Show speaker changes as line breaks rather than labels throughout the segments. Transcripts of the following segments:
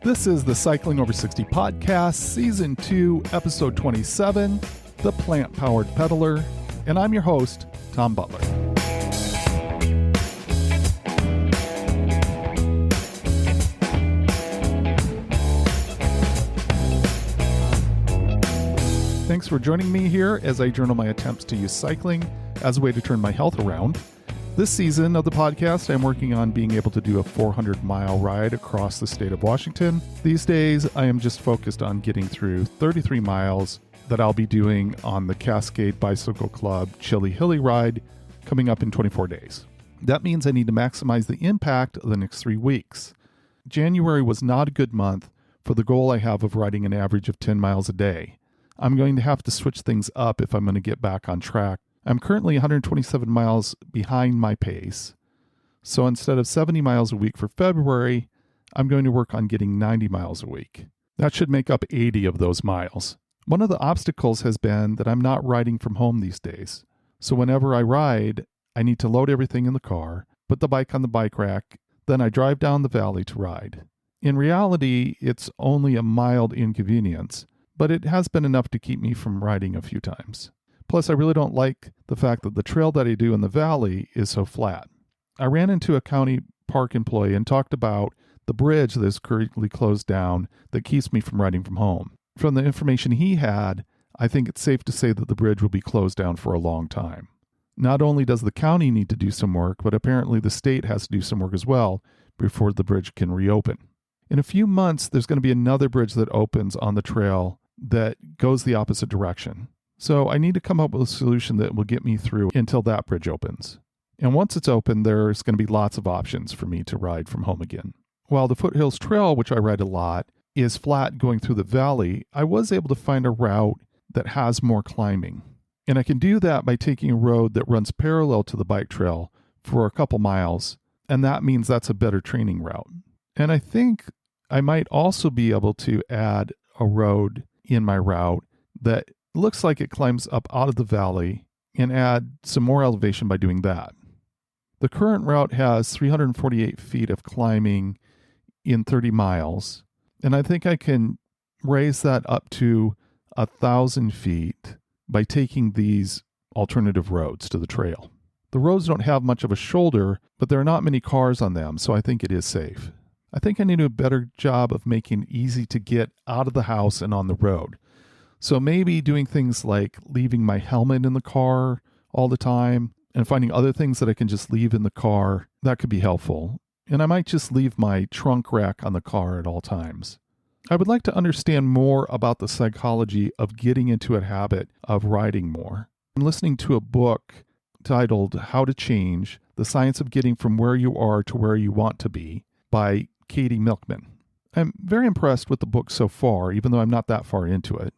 This is the Cycling Over 60 podcast, Season 2, Episode 27, The Plant-Powered Pedaler, and I'm your host, Tom Butler. Thanks for joining me here as I journal my attempts to use cycling as a way to turn my health around. This season of the podcast, I'm working on being able to do a 400-mile ride across the state of Washington. These days, I am just focused on getting through 33 miles that I'll be doing on the Cascade Bicycle Club Chili Hilly ride coming up in 24 days. That means I need to maximize the impact of the next 3 weeks. January was not a good month for the goal I have of riding an average of 10 miles a day. I'm going to have to switch things up if I'm going to get back on track. I'm currently 127 miles behind my pace, so instead of 70 miles a week for February, I'm going to work on getting 90 miles a week. That should make up 80 of those miles. One of the obstacles has been that I'm not riding from home these days, so whenever I ride, I need to load everything in the car, put the bike on the bike rack, then I drive down the valley to ride. In reality, it's only a mild inconvenience, but it has been enough to keep me from riding a few times. Plus, I really don't like the fact that the trail that I do in the valley is so flat. I ran into a county park employee and talked about the bridge that is currently closed down that keeps me from riding from home. From the information he had, I think it's safe to say that the bridge will be closed down for a long time. Not only does the county need to do some work, but apparently the state has to do some work as well before the bridge can reopen. In a few months, there's going to be another bridge that opens on the trail that goes the opposite direction. So I need to come up with a solution that will get me through until that bridge opens. And once it's open, there's going to be lots of options for me to ride from home again. While the Foothills Trail, which I ride a lot, is flat going through the valley, I was able to find a route that has more climbing. And I can do that by taking a road that runs parallel to the bike trail for a couple miles, and that means that's a better training route. And I think I might also be able to add a road in my route that looks like it climbs up out of the valley and add some more elevation by doing that. The current route has 348 feet of climbing in 30 miles, and I think I can raise that up to 1,000 feet by taking these alternative roads to the trail. The roads don't have much of a shoulder, but there are not many cars on them, so I think it is safe. I think I need to do a better job of making it easy to get out of the house and on the road. So maybe doing things like leaving my helmet in the car all the time and finding other things that I can just leave in the car, that could be helpful. And I might just leave my trunk rack on the car at all times. I would like to understand more about the psychology of getting into a habit of riding more. I'm listening to a book titled How to Change: The Science of Getting from Where You Are to Where You Want to Be by Katie Milkman. I'm very impressed with the book so far, even though I'm not that far into it.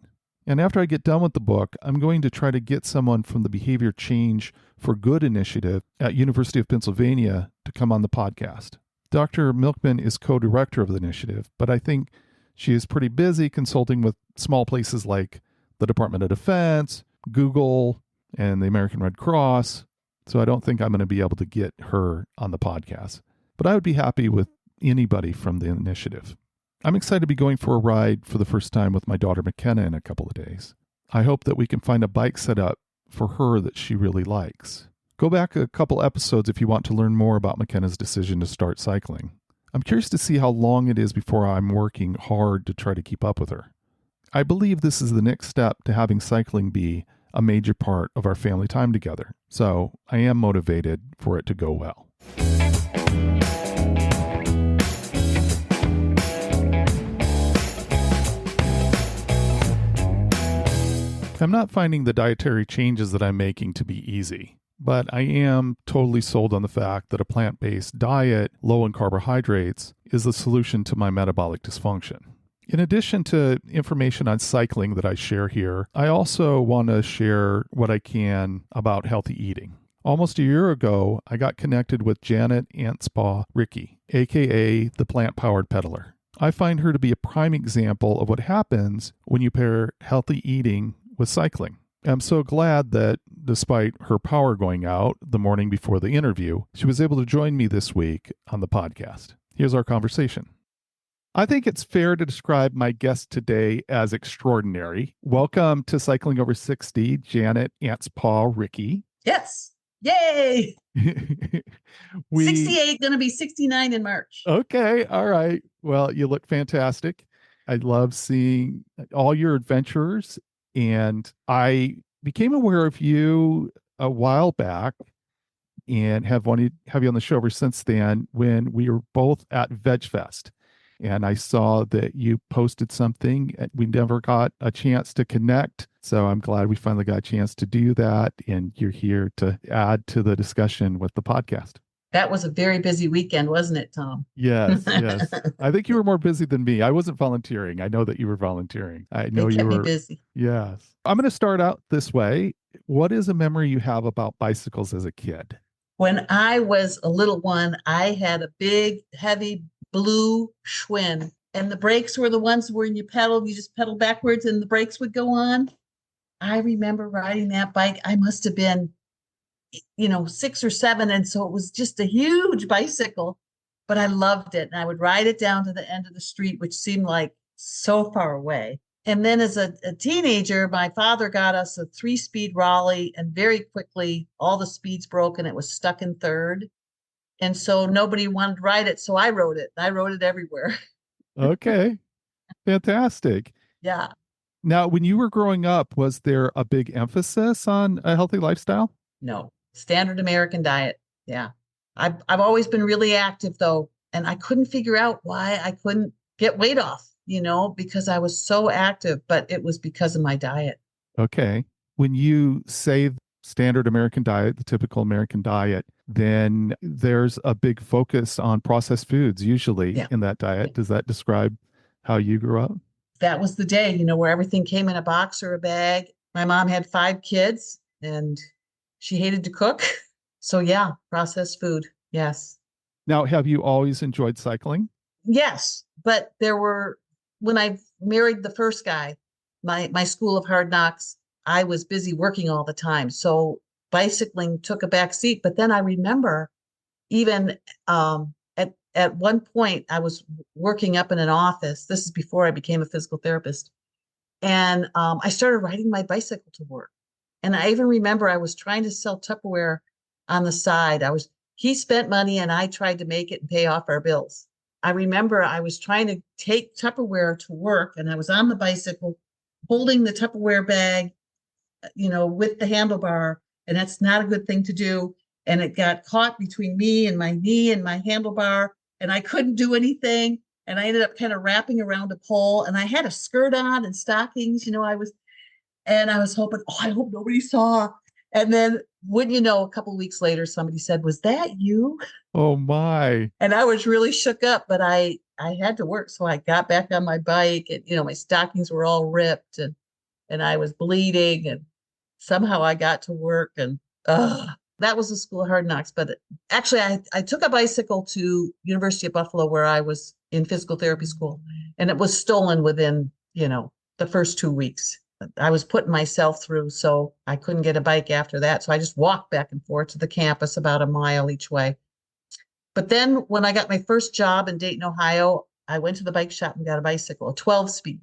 And after I get done with the book, I'm going to try to get someone from the Behavior Change for Good initiative at University of Pennsylvania to come on the podcast. Dr. Milkman is co-director of the initiative, but I think she is pretty busy consulting with small places like the Department of Defense, Google, and the American Red Cross, so I don't think I'm going to be able to get her on the podcast. But I would be happy with anybody from the initiative. I'm excited to be going for a ride for the first time with my daughter McKenna in a couple of days. I hope that we can find a bike set up for her that she really likes. Go back a couple episodes if you want to learn more about McKenna's decision to start cycling. I'm curious to see how long it is before I'm working hard to try to keep up with her. I believe this is the next step to having cycling be a major part of our family time together, so I am motivated for it to go well. I'm not finding the dietary changes that I'm making to be easy, but I am totally sold on the fact that a plant-based diet, low in carbohydrates, is the solution to my metabolic dysfunction. In addition to information on cycling that I share here, I also want to share what I can about healthy eating. Almost a year ago, I got connected with Janet Anspach-Rickey, aka the Plant-Powered Pedaler. I find her to be a prime example of what happens when you pair healthy eating with cycling. I'm so glad that despite her power going out the morning before the interview, she was able to join me this week on the podcast. Here's our conversation. I think it's fair to describe my guest today as extraordinary. Welcome to Cycling Over 60, Janet Anspach-Rickey.
Yes. Yay.
we
68, going to be 69 in March.
Okay, all right. Well, you look fantastic. I love seeing all your adventures, and I became aware of you a while back and have wanted to have you on the show ever since then when we were both at Veg Fest. And I saw that you posted something. We never got a chance to connect. So I'm glad we finally got a chance to do that. And you're here to add to the discussion with the podcast.
That was a very busy weekend, wasn't it, Tom?
Yes, yes. I think you were more busy than me. I wasn't volunteering. I know that you were volunteering. I know
They
you
kept me
were.
busy.
Yes. I'm going to start out this way. What is a memory you have about bicycles as a kid?
When I was a little one, I had a big, heavy blue Schwinn, and the brakes were the ones where you pedaled, you just pedaled backwards and the brakes would go on. I remember riding that bike. I must have been, 6 or 7. And so it was just a huge bicycle, but I loved it. And I would ride it down to the end of the street, which seemed like so far away. And then as a teenager, my father got us a 3-speed Raleigh, and very quickly all the speeds broke and it was stuck in third. And so nobody wanted to ride it. So I rode it. I rode it everywhere.
Okay, fantastic.
Yeah.
Now, when you were growing up, was there a big emphasis on a healthy lifestyle?
No. Standard American diet. Yeah. I've always been really active though. And I couldn't figure out why I couldn't get weight off, because I was so active, but it was because of my diet.
Okay. When you say standard American diet, the typical American diet, then there's a big focus on processed foods usually
Yeah.
in that diet. Does that describe how you grew up?
That was the day, where everything came in a box or a bag. My mom had 5 kids and she hated to cook. So yeah, processed food. Yes.
Now, have you always enjoyed cycling?
Yes. But when I married the first guy, my school of hard knocks, I was busy working all the time. So bicycling took a back seat. But then I remember even at one point I was working up in an office. This is before I became a physical therapist. And I started riding my bicycle to work. And I even remember I was trying to sell Tupperware on the side. He spent money and I tried to make it and pay off our bills. I remember I was trying to take Tupperware to work and I was on the bicycle holding the Tupperware bag, with the handlebar. And that's not a good thing to do. And it got caught between me and my knee and my handlebar. And I couldn't do anything. And I ended up kind of wrapping around a pole. And I had a skirt on and stockings, and I was hoping, oh, I hope nobody saw. And then, wouldn't you know, a couple of weeks later, somebody said, "Was that you?"
Oh my.
And I was really shook up, but I had to work. So I got back on my bike and, my stockings were all ripped and I was bleeding and somehow I got to work and, that was the school of hard knocks. But actually I took a bicycle to University of Buffalo where I was in physical therapy school and it was stolen within, the first 2 weeks. I was putting myself through, so I couldn't get a bike after that. So I just walked back and forth to the campus about a mile each way. But then when I got my first job in Dayton, Ohio, I went to the bike shop and got a bicycle, a 12-speed.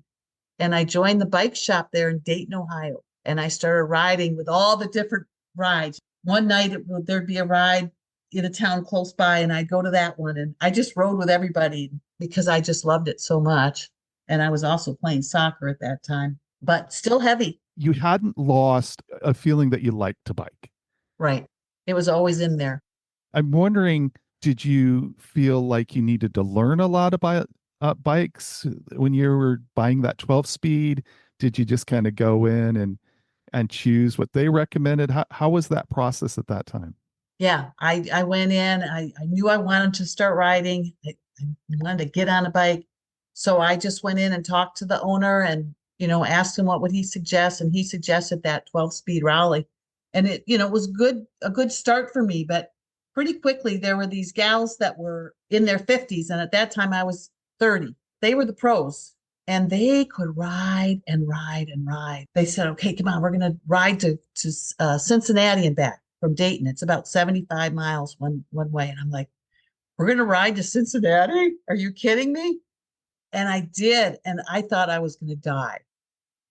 And I joined the bike shop there in Dayton, Ohio. And I started riding with all the different rides. One night there'd be a ride in a town close by, and I'd go to that one. And I just rode with everybody because I just loved it so much. And I was also playing soccer at that time, but still heavy.
You hadn't lost a feeling that you liked to bike.
Right. It was always in there.
I'm wondering, did you feel like you needed to learn a lot about bikes when you were buying that 12 speed? Did you just kind of go in and choose what they recommended? How was that process at that time?
Yeah, I went in. I knew I wanted to start riding. I wanted to get on a bike. So I just went in and talked to the owner and, asked him what would he suggest. And he suggested that 12-speed Raleigh. And it was a good start for me. But pretty quickly, there were these gals that were in their 50s. And at that time, I was 30. They were the pros. And they could ride and ride and ride. They said, okay, come on, we're going to ride to Cincinnati and back from Dayton. It's about 75 miles one way. And I'm like, we're going to ride to Cincinnati? Are you kidding me? And I did. And I thought I was going to die.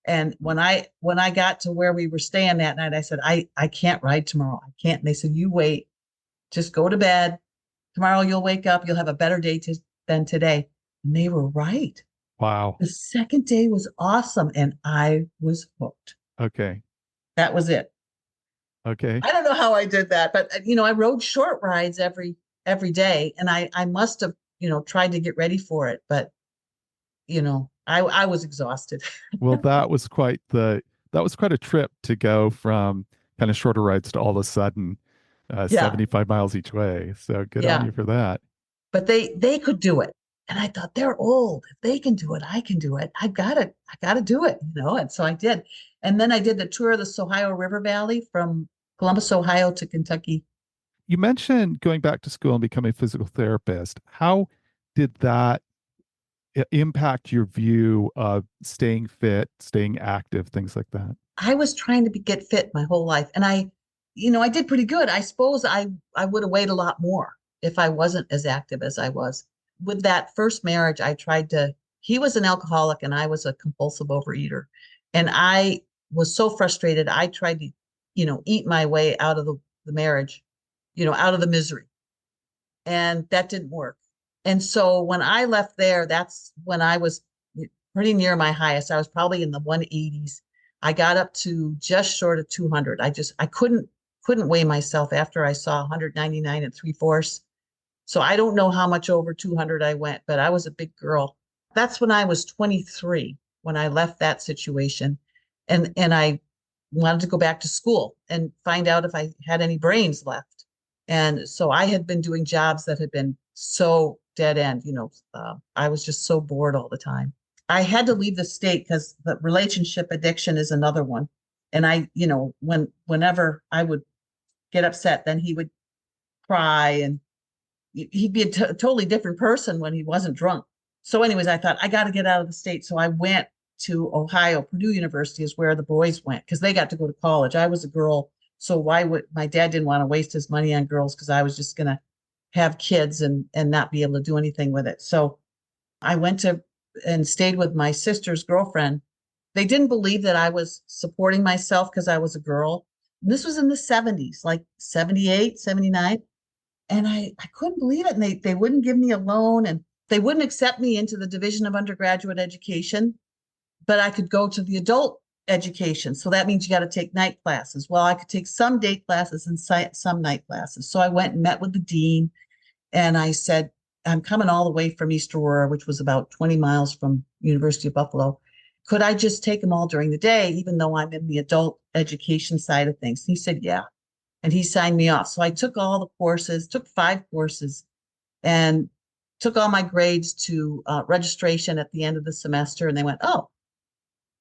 And when I got to where we were staying that night, I said, I can't ride tomorrow. I can't. And they said, you wait, just go to bed. Tomorrow you'll wake up, you'll have a better day than today. And they were right.
Wow.
The second day was awesome. And I was hooked.
Okay.
That was it.
Okay.
I don't know how I did that, but I rode short rides every day. And I must have, tried to get ready for it. But, I was exhausted.
Well, that was quite a trip to go from kind of shorter rides to all of a sudden
Yeah.
75 miles each way. So good on
Yeah.
you for that.
But they could do it. And I thought they're old. If they can do it, I can do it. I gotta do it, And so I did. And then I did the tour of the Ohio River Valley from Columbus, Ohio to Kentucky.
You mentioned going back to school and becoming a physical therapist. How did that impact your view of staying fit, staying active, things like that?
I was trying to get fit my whole life. And I did pretty good. I suppose I would have weighed a lot more if I wasn't as active as I was. With that first marriage, he was an alcoholic and I was a compulsive overeater. And I was so frustrated. I tried to, eat my way out of the marriage, out of the misery. And that didn't work. And so when I left there, that's when I was pretty near my highest. I was probably in the 180s. I got up to just short of 200. I couldn't weigh myself after I saw 199 and 3/4. So I don't know how much over 200 I went, but I was a big girl. That's when I was 23 when I left that situation. And I wanted to go back to school and find out if I had any brains left. And so I had been doing jobs that had been so dead end, I was just so bored all the time. I had to leave the state because the relationship addiction is another one. And whenever I would get upset, then he would cry and he'd be a totally different person when he wasn't drunk. So anyways, I thought I got to get out of the state. So I went to Ohio. Purdue University is where the boys went because they got to go to college. I was a girl. So why would my dad didn't want to waste his money on girls because I was just going to have kids and not be able to do anything with it. So I went to and stayed with my sister's girlfriend. They didn't believe that I was supporting myself because I was a girl. And this was in the 70s, like 78, 79. And I couldn't believe it. And they wouldn't give me a loan and they wouldn't accept me into the Division of Undergraduate Education, but I could go to the adult education. So that means you got to take night classes. Well, I could take some day classes and some night classes. So I went and met with the dean and I said, I'm coming all the way from East Aurora, which was about 20 miles from University of Buffalo. Could I just take them all during the day, even though I'm in the adult education side of things? And he said, yeah. And he signed me off. So I took all the courses, took 5 courses, and took all my grades to registration at the end of the semester. And they went, oh,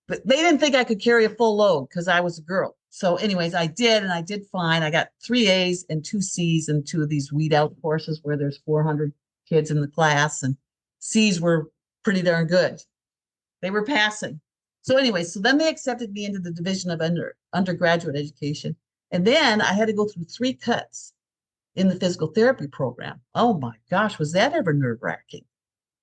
but they didn't think I could carry a full load because I was a girl. So anyways, I did, and I did fine. I got 3 A's and 2 C's in 2 of these weed out courses where there's 400 kids in the class, and C's were pretty darn good. They were passing. So anyway, so then they accepted me into the Division of Undergraduate Education. And then I had to go through 3 cuts in the physical therapy program. Oh my gosh, was that ever nerve-wracking?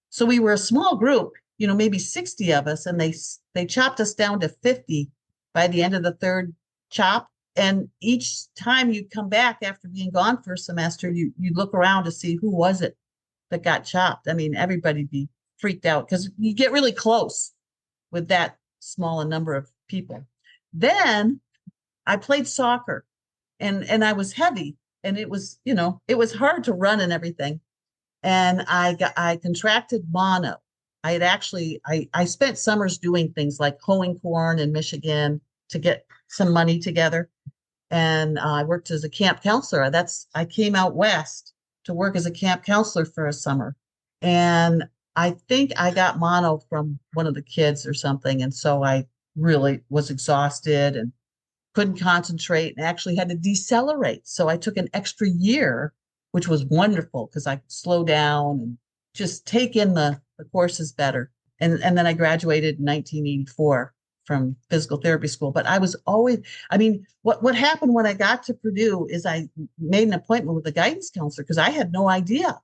So we were a small group, maybe 60 of us, and they chopped us down to 50 by the end of the 3rd chop. And each time you come back after being gone for a semester, you look around to see who was it that got chopped. I mean, everybody'd be freaked out because you get really close with that small a number of people. Then I played soccer and I was heavy and it was hard to run and everything. And I contracted mono. I spent summers doing things like hoeing corn in Michigan to get some money together. And I worked as a camp counselor. I came out west to work as a camp counselor for a summer. And I think I got mono from one of the kids or something. And so I really was exhausted and couldn't concentrate and actually had to decelerate. So I took an extra year, which was wonderful because I could slow down and just take in the courses better. And then I graduated in 1984 from physical therapy school. But I was always, what happened when I got to Purdue is I made an appointment with a guidance counselor because I had no idea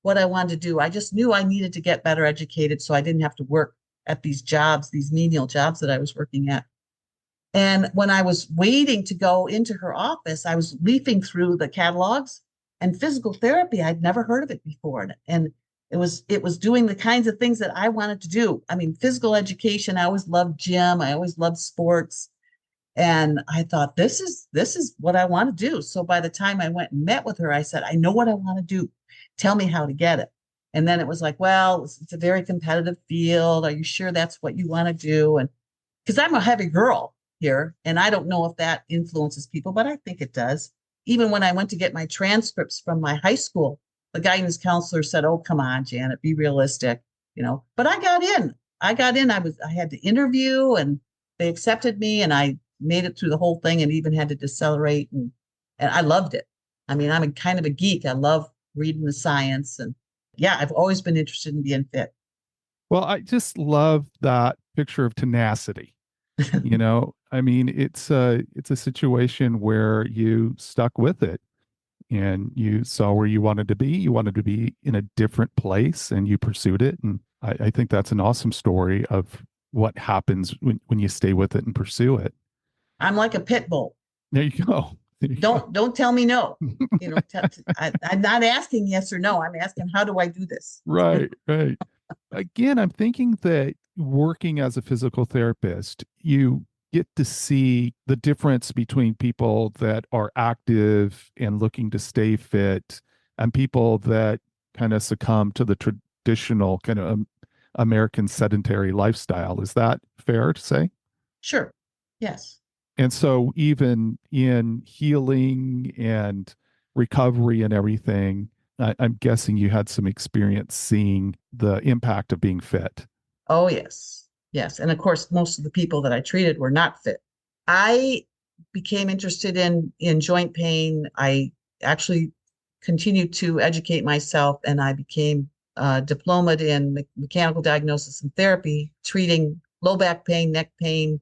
what I wanted to do. I just knew I needed to get better educated so I didn't have to work at these jobs, these menial jobs that I was working at. And when I was waiting to go into her office, I was leafing through the catalogs, and physical therapy, I'd never heard of it before. And it was doing the kinds of things that I wanted to do. I mean, physical education, I always loved gym, I always loved sports. And I thought, this is what I want to do. So by the time I went and met with her, I said, I know what I want to do. Tell me how to get it. And then it was like, well, it's a very competitive field. Are you sure that's what you want to do? And because I'm a heavy girl here, and I don't know if that influences people, but I think it does. Even when I went to get my transcripts from my high school, the guidance counselor said, "Oh, come on, Janet, be realistic," But I got in. I had to interview, and they accepted me, and I made it through the whole thing, and even had to decelerate, and I loved it. I mean, I'm a kind of a geek. I love reading the science, and yeah, I've always been interested in being fit.
Well, I just love that picture of tenacity. I mean, it's a situation where you stuck with it and you saw where you wanted to be. You wanted to be in a different place and you pursued it. And I think that's an awesome story of what happens when you stay with it and pursue it.
I'm like a pit bull.
There you go. There you
Don't tell me no. I'm not asking yes or no. I'm asking, how do I do this?
Right, right. Again, I'm thinking that working as a physical therapist, you get to see the difference between people that are active and looking to stay fit and people that kind of succumb to the traditional kind of American sedentary lifestyle. Is that fair to say?
Sure. Yes.
And so, even in healing and recovery and everything, I'm guessing you had some experience seeing the impact of being fit.
Oh, yes. Yes. And of course, most of the people that I treated were not fit. I became interested in joint pain. I actually continued to educate myself, and I became diplomaed in mechanical diagnosis and therapy, treating low back pain, neck pain,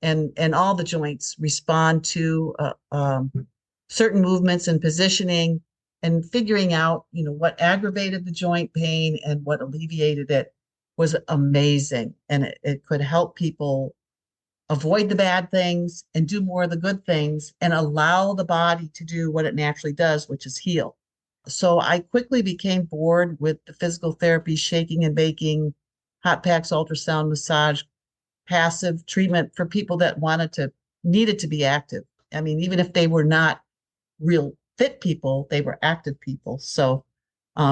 and all the joints respond to certain movements and positioning, and figuring out, what aggravated the joint pain and what alleviated it was amazing. And it could help people avoid the bad things and do more of the good things and allow the body to do what it naturally does, which is heal. So I quickly became bored with the physical therapy, shaking and baking, hot packs, ultrasound, massage, passive treatment for people that needed to be active. I mean, even if they were not real fit people, they were active people. So,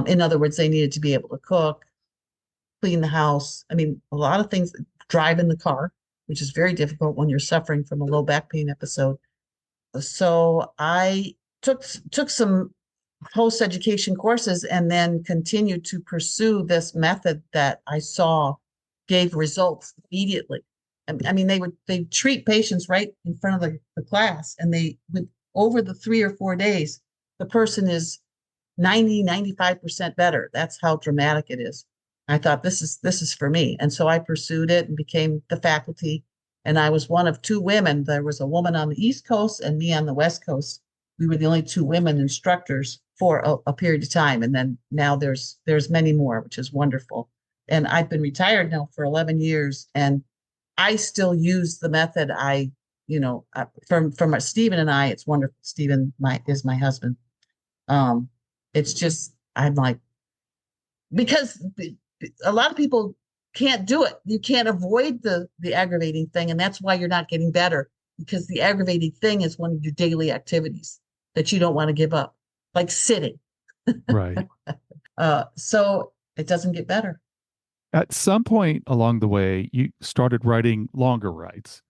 in other words, they needed to be able to cook, clean the house. I mean, a lot of things, drive in the car, which is very difficult when you're suffering from a low back pain episode. So I took some post education courses and then continued to pursue this method that I saw gave results immediately. I mean, they treat patients right in front of the class, and over the 3 or 4 days, the person is 95% better. That's how dramatic it is. I thought, this is for me. And so I pursued it and became the faculty. And I was one of 2 women. There was a woman on the East Coast and me on the West Coast. We were the only 2 women instructors for a period of time. And then now there's many more, which is wonderful. And I've been retired now for 11 years, and I still use the method. From Stephen and I, it's wonderful. Stephen is my husband. It's just, I'm like, because a lot of people can't do it. You can't avoid the aggravating thing. And that's why you're not getting better, because the aggravating thing is one of your daily activities that you don't want to give up, like sitting.
Right.
So it doesn't get better.
At some point along the way, you started writing longer rides.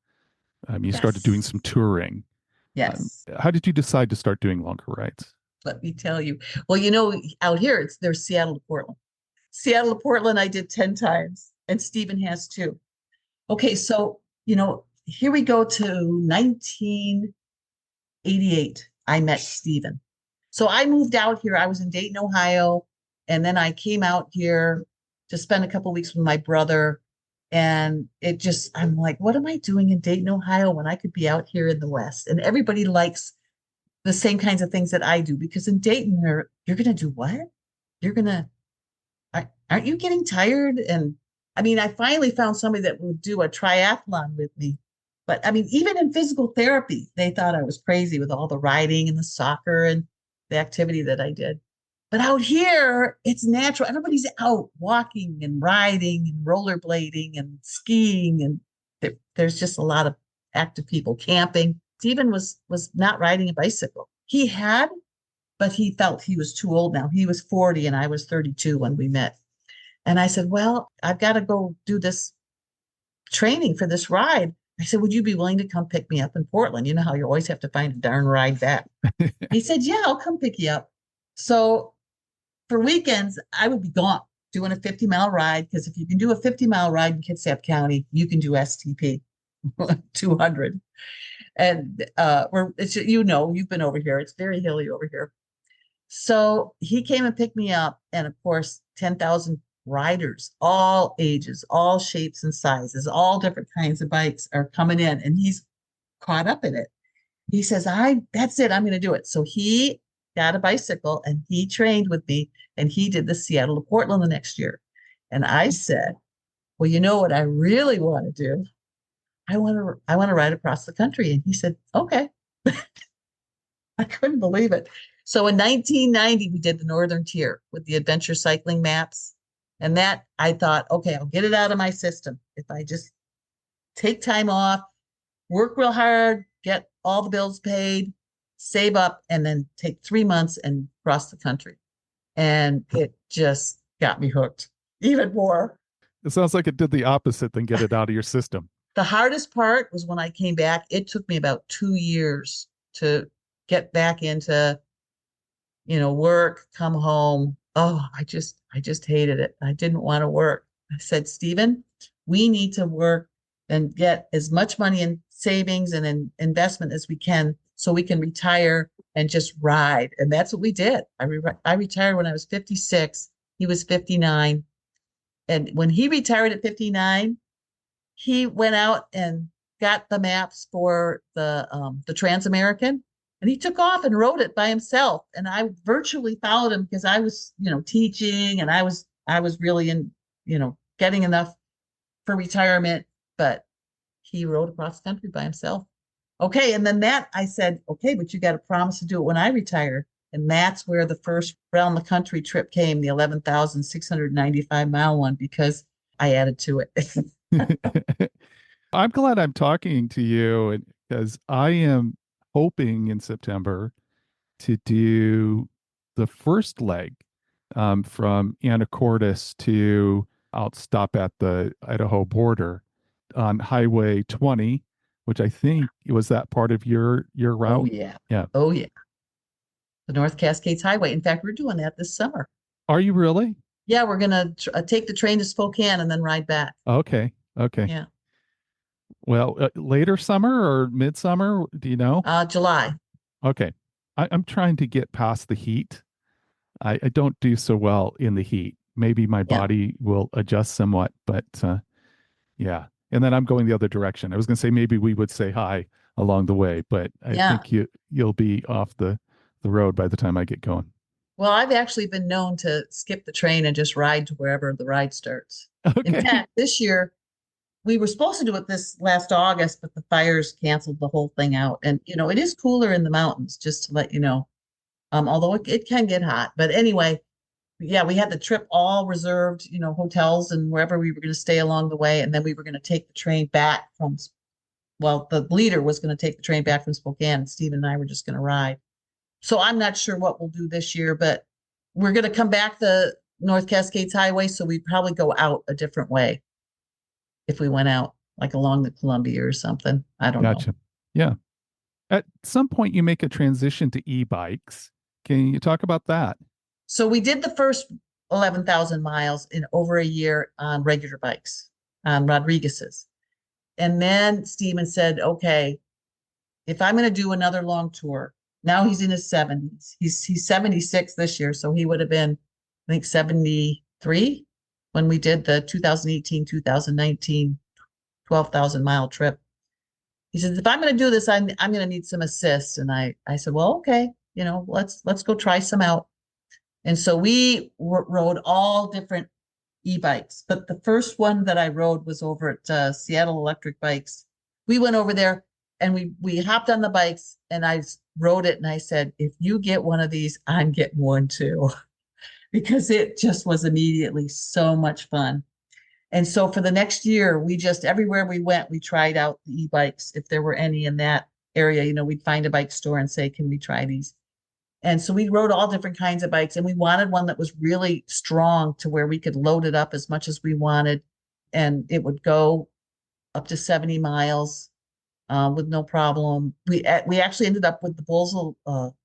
You started doing
Yes.
some touring.
Yes.
How did you decide to start doing longer rides?
Let me tell you. Well, out here, there's Seattle to Portland. Seattle to Portland, I did 10 times, and Stephen has too. Okay, so, here we go to 1988. I met Stephen. So I moved out here. I was in Dayton, Ohio, and then I came out here to spend a couple of weeks with my brother. And I'm like, what am I doing in Dayton, Ohio, when I could be out here in the West? And everybody likes the same kinds of things that I do, because in Dayton, you're going to do what? You're going to Aren't you getting tired? And I mean, I finally found somebody that would do a triathlon with me. But I mean, even in physical therapy, they thought I was crazy with all the riding and the soccer and the activity that I did. But out here, it's natural. Everybody's out walking and riding and rollerblading and skiing, and there's just a lot of active people camping. Stephen was not riding a bicycle. He had, but he felt he was too old now. He was 40 and I was 32 when we met. And I said, well, I've got to go do this training for this ride. I said, would you be willing to come pick me up in Portland? You know how you always have to find a darn ride back. He said, yeah, I'll come pick you up. So for weekends, I would be gone doing a 50-mile ride, because if you can do a 50-mile ride in Kitsap County, you can do STP 200. And you've been over here. It's very hilly over here. So he came and picked me up. And of course, 10,000 riders, all ages, all shapes and sizes, all different kinds of bikes are coming in. And he's caught up in it. He says, that's it. I'm going to do it. So he got a bicycle and he trained with me, and he did the Seattle to Portland the next year. And I said, well, you know what I really want to do? I want to ride across the country. And he said, okay. I couldn't believe it. So in 1990, we did the Northern Tier with the adventure cycling maps. And that I thought, okay, I'll get it out of my system. If I just take time off, work real hard, get all the bills paid, save up, and then take 3 months and cross the country. And it just got me hooked even more.
It sounds like it did the opposite than get it out of your system.
The hardest part was when I came back. It took me about 2 years to get back into, work, come home. Oh, I just hated it. I didn't want to work. I said, Stephen, we need to work and get as much money in savings and in investment as we can so we can retire and just ride. And that's what we did. I retired when I was 56. He was 59. And when he retired at 59, he went out and got the maps for the Trans-American, and he took off and wrote it by himself. And I virtually followed him because I was, teaching, and I was really in, getting enough for retirement, but he rode across the country by himself. Okay. And then I said, okay, but you got to promise to do it when I retire. And that's where the first around the country trip came, the 11,695-mile one, because I added to it.
I'm glad I'm talking to you, because I am hoping in September to do the first leg from Anacortes to, I'll stop at the Idaho border on Highway 20, which I think was that part of your route.
Oh, yeah.
Yeah.
Oh, yeah. The North Cascades Highway. In fact, we're doing that this summer.
Are you really?
Yeah, we're going to take the train to Spokane and then ride back.
Okay.
Yeah.
Well, later summer or midsummer, do you know?
July.
Okay. I'm trying to get past the heat. I don't do so well in the heat. Maybe my body will adjust somewhat, but yeah. And then I'm going the other direction. I was going to say maybe we would say hi along the way, but I think you'll be off the road by the time I get going.
Well, I've actually been known to skip the train and just ride to wherever the ride starts.
Okay.
In fact, this year we were supposed to do it this last August, but the fires canceled the whole thing out. And, it is cooler in the mountains, just to let you know. Although it can get hot. But anyway, yeah, we had the trip all reserved, hotels and wherever we were going to stay along the way. And then we were going to take the train back the leader was going to take the train back from Spokane, and Steve and I were just going to ride. So I'm not sure what we'll do this year, but we're going to come back the North Cascades Highway. So we'd probably go out a different way if we went out like along the Columbia or something. I don't know.
Yeah. At some point you make a transition to e-bikes. Can you talk about that?
So we did the first 11,000 miles in over a year on regular bikes, on Rodriguez's. And then Steven said, okay, if I'm going to do another long tour, now he's in his 70s. He's 76 this year. So he would have been, I think, 73 when we did the 2018-2019 12,000-mile trip. He said, if I'm going to do this, I'm going to need some assists. And I said, well, okay, let's go try some out. And so we rode all different e-bikes. But the first one that I rode was over at Seattle Electric Bikes. We went over there and we hopped on the bikes and I rode it and I said, if you get one of these, I'm getting one too, because it just was immediately so much fun. And so for the next year, we just everywhere we went, we tried out the e-bikes if there were any in that area. We'd find a bike store and say, can we try these? And so we rode all different kinds of bikes, and we wanted one that was really strong to where we could load it up as much as we wanted, and it would go up to 70 miles with no problem. We actually ended up with the Bolzel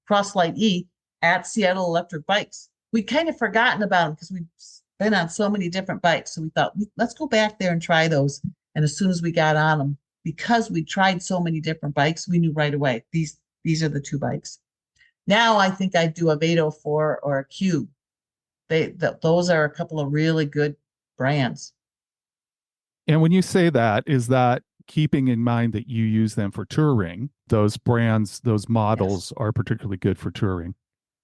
Crosslight E at Seattle Electric Bikes. We'd kind of forgotten about them because we've been on so many different bikes. So we thought, let's go back there and try those. And as soon as we got on them, because we tried so many different bikes, we knew right away, these are the two bikes. Now I think I'd do a Vado 4 or a Cube. Those are a couple of really good brands.
And when you say that, is that keeping in mind that you use them for touring? Those brands, those models are particularly good for touring.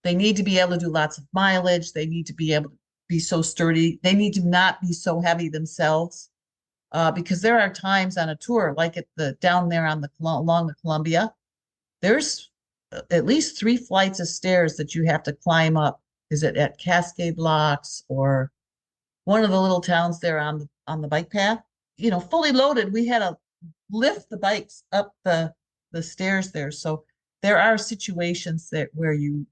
They need to be able to do lots of mileage. They need to be able to be so sturdy. They need to not be so heavy themselves, because there are times on a tour, like down there along the Columbia, there's at least 3 flights of stairs that you have to climb up. Is it at Cascade Locks or one of the little towns there on the bike path? Fully loaded, we had to lift the bikes up the stairs there. So there are situations where you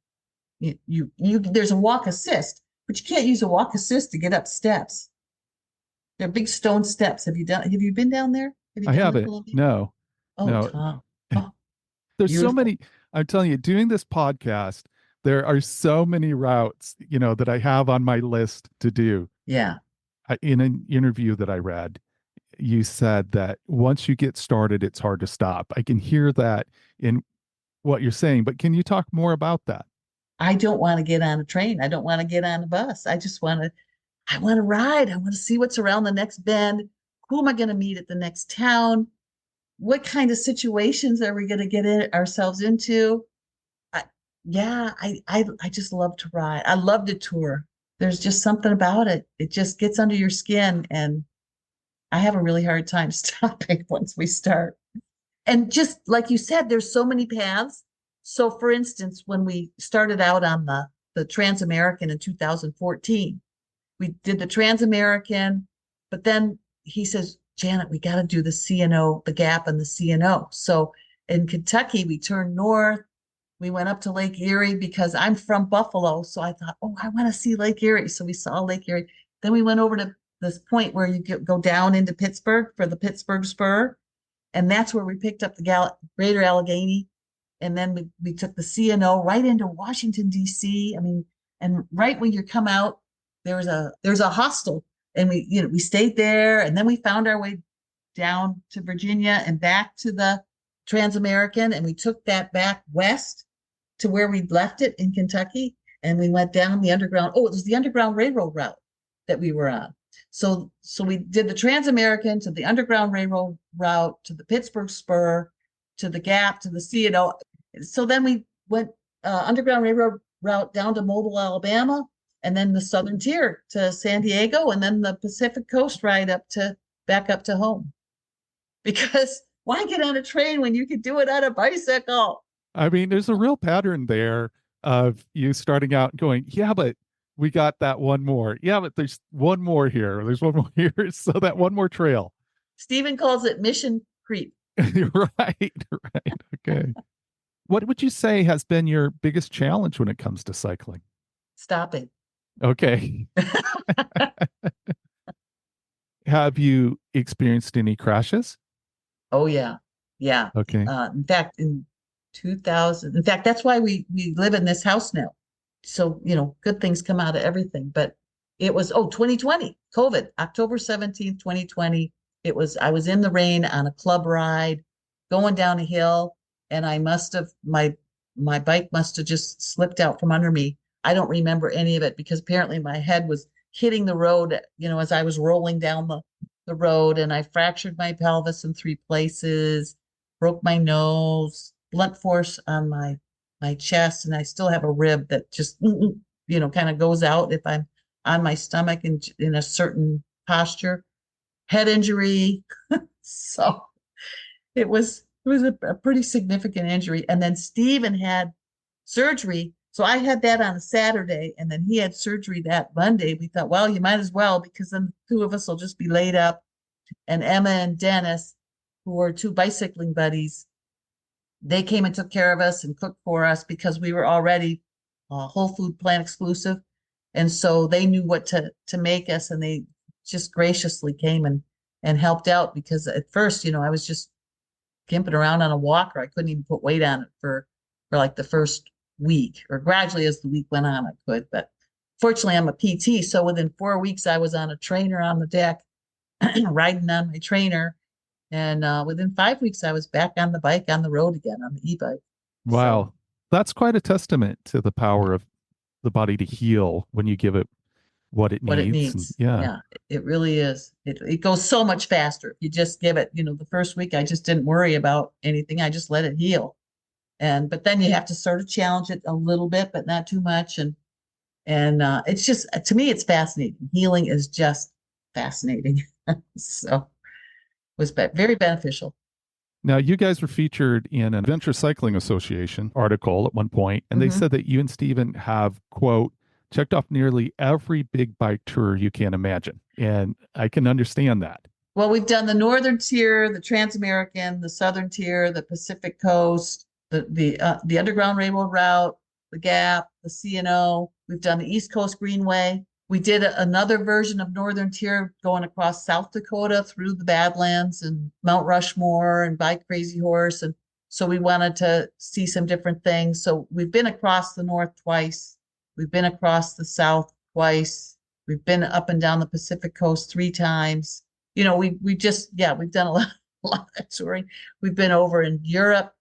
there's a walk assist, but you can't use a walk assist to get up steps. They're big stone steps. Have you been down there?
I haven't. No.
Oh,
No.
Tom. Oh,
There's
beautiful.
so many. I'm telling you, doing this podcast, there are so many routes, that I have on my list to do.
Yeah.
In an interview that I read, you said that once you get started, it's hard to stop. I can hear that in what you're saying, but can you talk more about that?
I don't want to get on a train. I don't want to get on a bus. I want to ride. I want to see what's around the next bend. Who am I going to meet at the next town? What kind of situations are we going to get ourselves into? I just love to ride. I love to tour. There's just something about it. It just gets under your skin, and I have a really hard time stopping once we start. And just like you said, there's so many paths. So for instance, when we started out on the Trans-American in 2014, we did the Trans-American, but then he says, Janet, we got to do the C&O, the Gap and the C&O. So in Kentucky, we turned north. We went up to Lake Erie because I'm from Buffalo. So I thought, I want to see Lake Erie. So we saw Lake Erie. Then we went over to this point where you go down into Pittsburgh for the Pittsburgh Spur. And that's where we picked up the Greater Allegheny. And then we took the C&O right into Washington, D.C. I mean, and right when you come out, there's a hostel, and we stayed there, and then we found our way down to Virginia and back to the Trans-American, and we took that back west to where we'd left it in Kentucky, and we went down the underground. Oh, it was the Underground Railroad route that we were on. So we did the Trans-American to the Underground Railroad route to the Pittsburgh Spur to the Gap to the C&O. So then we went Underground Railroad route down to Mobile, Alabama, and then the Southern Tier to San Diego, and then the Pacific Coast ride back up to home. Because why get on a train when you could do it on a bicycle?
I mean, there's a real pattern there of you starting out going, yeah, but we got that one more. Yeah, but there's one more here. There's one more here. So that one more trail.
Stephen calls it mission creep.
Right. Okay. What would you say has been your biggest challenge when it comes to cycling?
Stopping.
Okay. Have you experienced any crashes?
Oh, yeah. Yeah.
Okay.
In fact, in 2000, that's why we live in this house now. So, good things come out of everything. But it was, 2020, COVID, October 17th, 2020. I was in the rain on a club ride, going down a hill, and my bike must have just slipped out from under me. I don't remember any of it because apparently my head was hitting the road, as I was rolling down the road, and I fractured my pelvis in 3 places, broke my nose, blunt force on my chest, and I still have a rib that just kind of goes out if I'm on my stomach in a certain posture. Head injury. So it was a pretty significant injury. And then Stephen had surgery. So I had that on a Saturday, and then he had surgery that Monday. We thought, well, you might as well, because then the two of us will just be laid up. And Emma and Dennis, who were two bicycling buddies, they came and took care of us and cooked for us because we were already whole food plant exclusive. And so they knew what to make us, and they just graciously came and helped out, because at first, I was just gimping around on a walker. I couldn't even put weight on it for like the first week, or gradually as the week went on, I could. But fortunately, I'm a PT. So within 4 weeks, I was on a trainer on the deck, riding on my trainer. And within 5 weeks, I was back on the bike on the road again on the e-bike.
Wow.
So
That's quite a testament to the power of the body to heal when you give it what it
what it
needs. And
needs.
yeah.
Yeah, it really is. It goes so much faster if you just give it, the first week I just didn't worry about anything. I just let it heal. But then you have to sort of challenge it a little bit, but not too much. And it's just, to me, it's fascinating. Healing is just fascinating. So it was very beneficial.
Now, you guys were featured in an Adventure Cycling Association article at one point, and they
Mhm.
said that you and Steven have, quote, checked off nearly every big bike tour you can imagine. And I can understand that.
Well, we've done the Northern Tier, the Trans-American, the Southern Tier, the Pacific Coast, the Underground Railroad Route, the Gap, the C&O. We've done the East Coast Greenway. We did another version of Northern Tier going across South Dakota through the Badlands and Mount Rushmore and by Crazy Horse. And so we wanted to see some different things. So we've been across the North twice. We've been across the South twice. We've been up and down the Pacific Coast 3 times. We just, yeah, we've done a lot of touring. We've been over in Europe.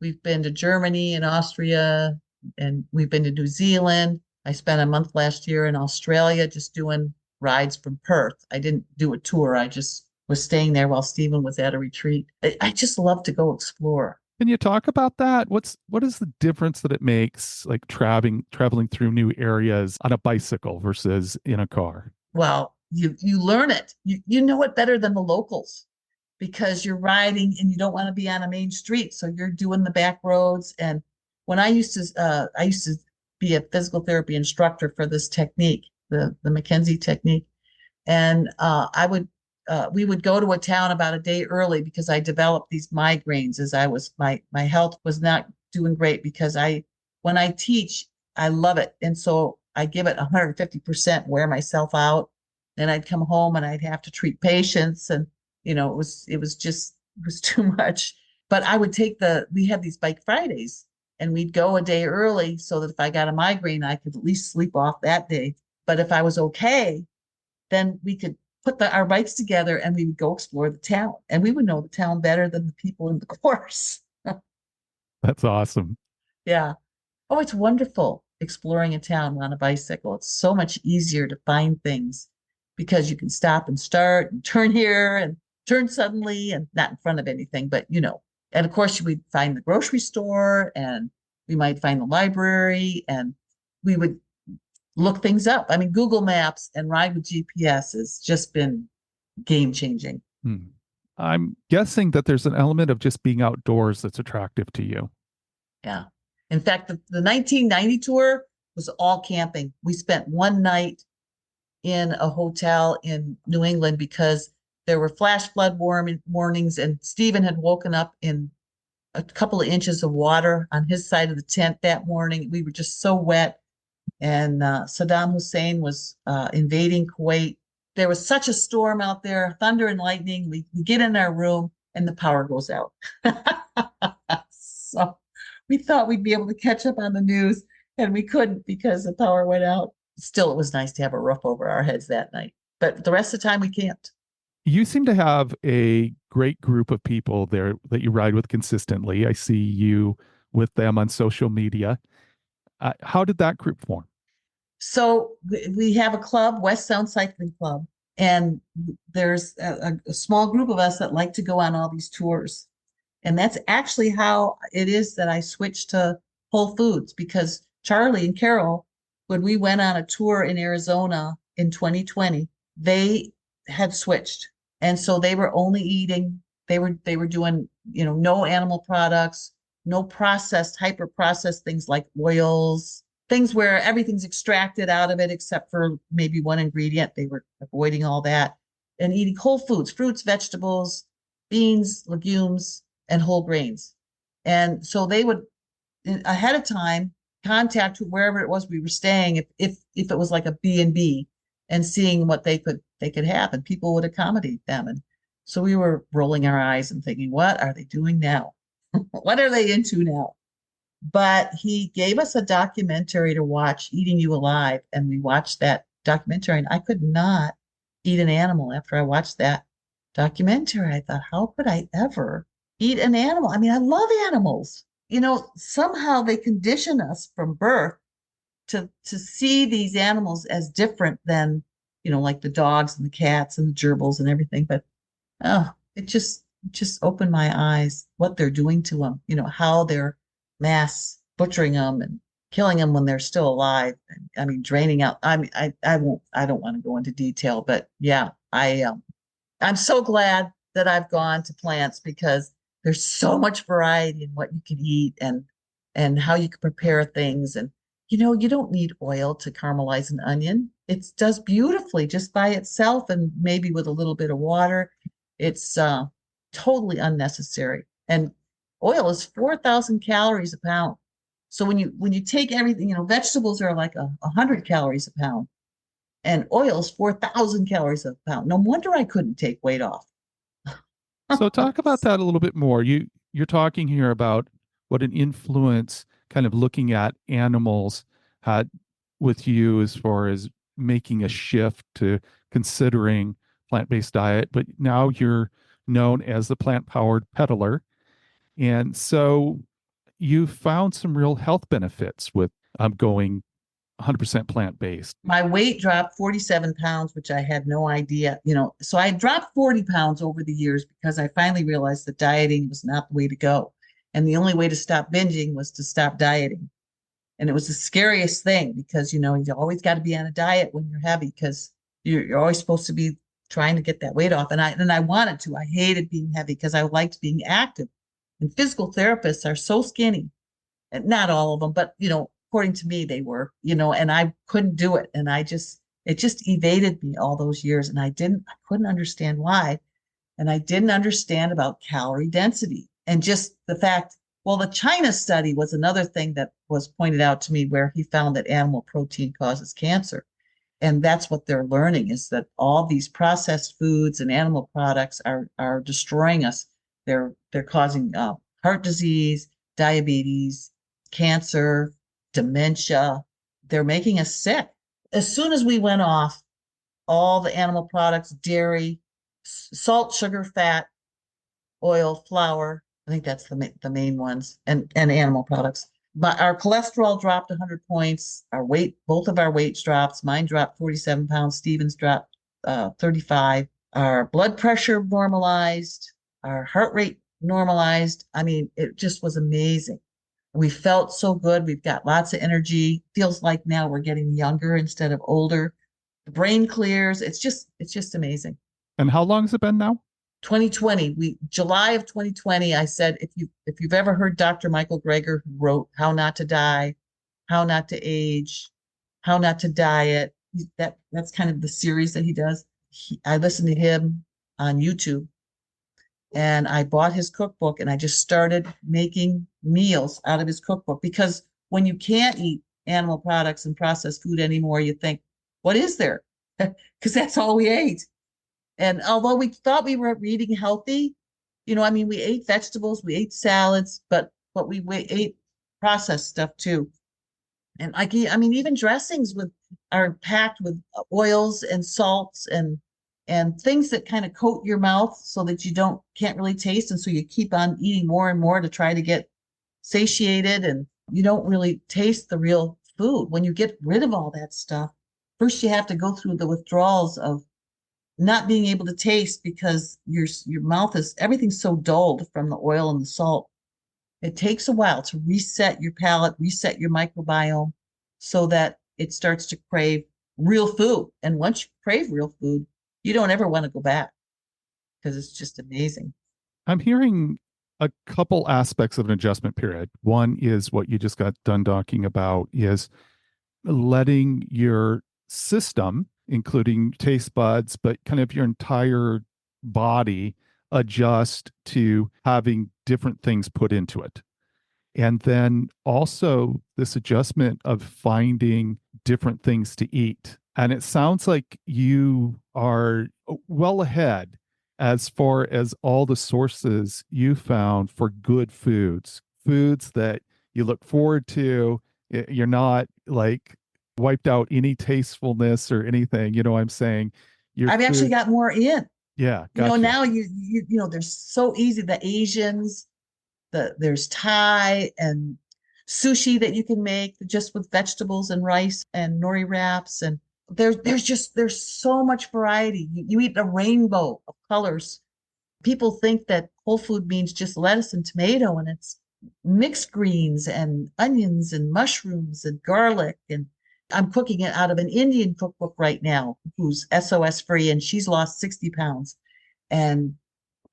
We've been to Germany and Austria, and we've been to New Zealand. I spent a month last year in Australia just doing rides from Perth. I didn't do a tour. I just was staying there while Stephen was at a retreat. I just love to go explore.
Can you talk about that? What is the difference that it makes, like traveling through new areas on a bicycle versus in a car?
Well, you learn it. You know it better than the locals, because you're riding and you don't want to be on a main street. So you're doing the back roads. And when I used to be a physical therapy instructor for this technique, the McKenzie technique. And we would go to a town about a day early, because I developed these migraines as my health was not doing great, because when I teach, I love it. And so I give it 150%, wear myself out. Then I'd come home and I'd have to treat patients, and it was too much. But I would we had these bike Fridays, and we'd go a day early so that if I got a migraine, I could at least sleep off that day. But if I was okay, then we could put our bikes together and we would go explore the town, and we would know the town better than the people in the course.
That's awesome.
Yeah. Oh, it's wonderful exploring a town on a bicycle. It's so much easier to find things, because you can stop and start and turn here and turn suddenly, and not in front of anything, but and of course we'd find the grocery store, and we might find the library, and we would look things up. I mean, Google Maps and Ride with GPS has just been game changing.
Hmm. I'm guessing that there's an element of just being outdoors that's attractive to you.
Yeah. In fact, the 1990 tour was all camping. We spent one night in a hotel in New England, because there were flash flood warnings, and Stephen had woken up in a couple of inches of water on his side of the tent that morning. We were just so wet, and Saddam Hussein was invading Kuwait. There was such a storm out there, thunder and lightning. We get in our room and the power goes out. So we thought we'd be able to catch up on the news, and we couldn't, because the power went out. Still, it was nice to have a roof over our heads that night, but the rest of the time we camped.
You seem to have a great group of people there that you ride with consistently. I see you with them on social media. How did that group form?
So we have a club, West Sound Cycling Club, and there's a small group of us that like to go on all these tours. And that's actually how it is that I switched to Whole Foods, because Charlie and Carol when we went on a tour in Arizona in 2020, they had switched. And so they were only eating, they were doing, no animal products, no processed, hyper processed things like oils, things where everything's extracted out of it except for maybe one ingredient. They were avoiding all that and eating whole foods, fruits, vegetables, beans, legumes, and whole grains. And so they would ahead of time contact wherever it was we were staying if it was like a B&B and seeing what they could have, and people would accommodate them. And so we were rolling our eyes and thinking, what are they doing now? What are they into now? But he gave us a documentary to watch, Eating You Alive, and we watched that documentary, and I could not eat an animal after I watched that documentary. I thought, how could I ever eat an animal? I mean, I love animals. Somehow they condition us from birth to see these animals as different than, like the dogs and the cats and the gerbils and everything. But oh, it just opened my eyes what they're doing to them, how they're mass butchering them and killing them when they're still alive. I mean, draining out. I mean, I don't want to go into detail, but yeah, I'm so glad that I've gone to plants because there's so much variety in what you can eat and how you can prepare things. And you don't need oil to caramelize an onion. It does beautifully just by itself and maybe with a little bit of water. It's totally unnecessary. And oil is 4,000 calories a pound. So when you take everything, vegetables are like 100 calories a pound, and oil is 4,000 calories a pound. No wonder I couldn't take weight off.
So talk about that a little bit more. You're talking here about what an influence kind of looking at animals had with you as far as making a shift to considering plant-based diet, but now you're known as the plant-powered peddler. And so you found some real health benefits with going 100% plant-based.
My weight dropped 47 pounds, which I had no idea, So I dropped 40 pounds over the years because I finally realized that dieting was not the way to go. And the only way to stop binging was to stop dieting. And it was the scariest thing because, you always got to be on a diet when you're heavy because you're always supposed to be trying to get that weight off. And I wanted to. I hated being heavy because I liked being active. And physical therapists are so skinny. And not all of them, but, according to me, they were, and I couldn't do it. And it just evaded me all those years. And I couldn't understand why. And I didn't understand about calorie density and just the fact, well, the China study was another thing that was pointed out to me where he found that animal protein causes cancer. And that's what they're learning is that all these processed foods and animal products are destroying us. They're causing heart disease, diabetes, cancer, dementia. They're making us sick. As soon as we went off all the animal products, dairy, salt, sugar, fat, oil, flour, I think that's the main ones, and animal products. But our cholesterol dropped 100 points. Our weight, both of our weights dropped. Mine dropped 47 pounds. Steven's dropped 35. Our blood pressure normalized. Our heart rate normalized. I mean, it just was amazing. We felt so good. We've got lots of energy. Feels like now we're getting younger instead of older. The brain clears. It's just amazing.
And how long has it been now?
2020, July of 2020, I said, if you've ever heard Dr. Michael Greger, who wrote How Not to Die, How Not to Age, How Not to Diet, that's kind of the series that he does. I listened to him on YouTube and I bought his cookbook and I just started making meals out of his cookbook because when you can't eat animal products and processed food anymore, you think, what is there? Because that's all we ate. And although we thought we were eating healthy, we ate vegetables, we ate salads, but we ate processed stuff too. And even dressings are packed with oils and salts and things that kind of coat your mouth so that you can't really taste. And so you keep on eating more and more to try to get satiated and you don't really taste the real food. When you get rid of all that stuff, first you have to go through the withdrawals of not being able to taste because your mouth everything's so dulled from the oil and the salt. It takes a while to reset your palate, reset your microbiome so that it starts to crave real food. And once you crave real food, you don't ever want to go back because it's just amazing.
I'm hearing a couple aspects of an adjustment period. One is what you just got done talking about is letting your system, including taste buds, but kind of your entire body adjust to having different things put into it. And then also this adjustment of finding different things to eat. And it sounds like you are well ahead as far as all the sources you found for good foods, foods that you look forward to. You're not like wiped out any tastefulness or anything. You know what I'm saying? Your
I've actually
food.
got more in.
Yeah,
You know,
gotcha.
now there's so easy, the Asians, there's Thai and sushi that you can make just with vegetables and rice and nori wraps. And there's so much variety. You eat a rainbow of colors. People think that whole food means just lettuce and tomato, and it's mixed greens and onions and mushrooms and garlic. And I'm cooking it out of an Indian cookbook right now, who's SOS free, and she's lost 60 pounds. And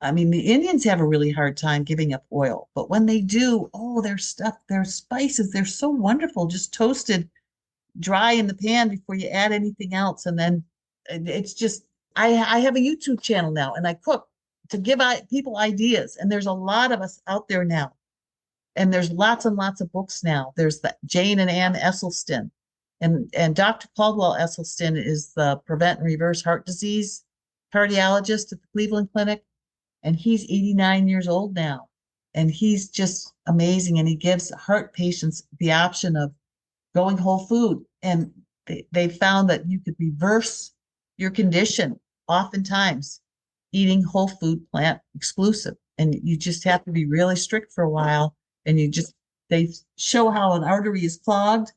I mean, the Indians have a really hard time giving up oil, but when they do, oh, their stuff, their spices, they're so wonderful, just toasted dry in the pan before you add anything else. And then it's just, I have a YouTube channel now and I cook to give people ideas. And there's a lot of us out there now. And there's lots and lots of books now. There's the Jane and Ann Esselstyn. And Dr. Caldwell Esselstyn is the prevent and reverse heart disease cardiologist at the Cleveland Clinic. And he's 89 years old now. And he's just amazing. And he gives heart patients the option of going whole food. And they found that you could reverse your condition oftentimes eating whole food plant exclusive. And you just have to be really strict for a while. And they show how an artery is clogged.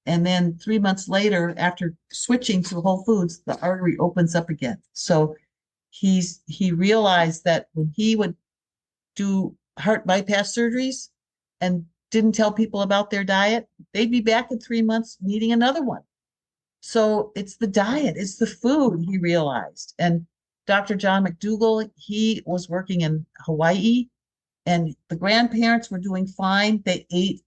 And then 3 months later, after switching to whole foods, the artery opens up again. So he realized that when he would do heart bypass surgeries and didn't tell people about their diet, they'd be back in 3 months needing another one. So it's the diet, it's the food, he realized. And Dr. John McDougall, he was working in Hawaii, and the grandparents were doing fine. They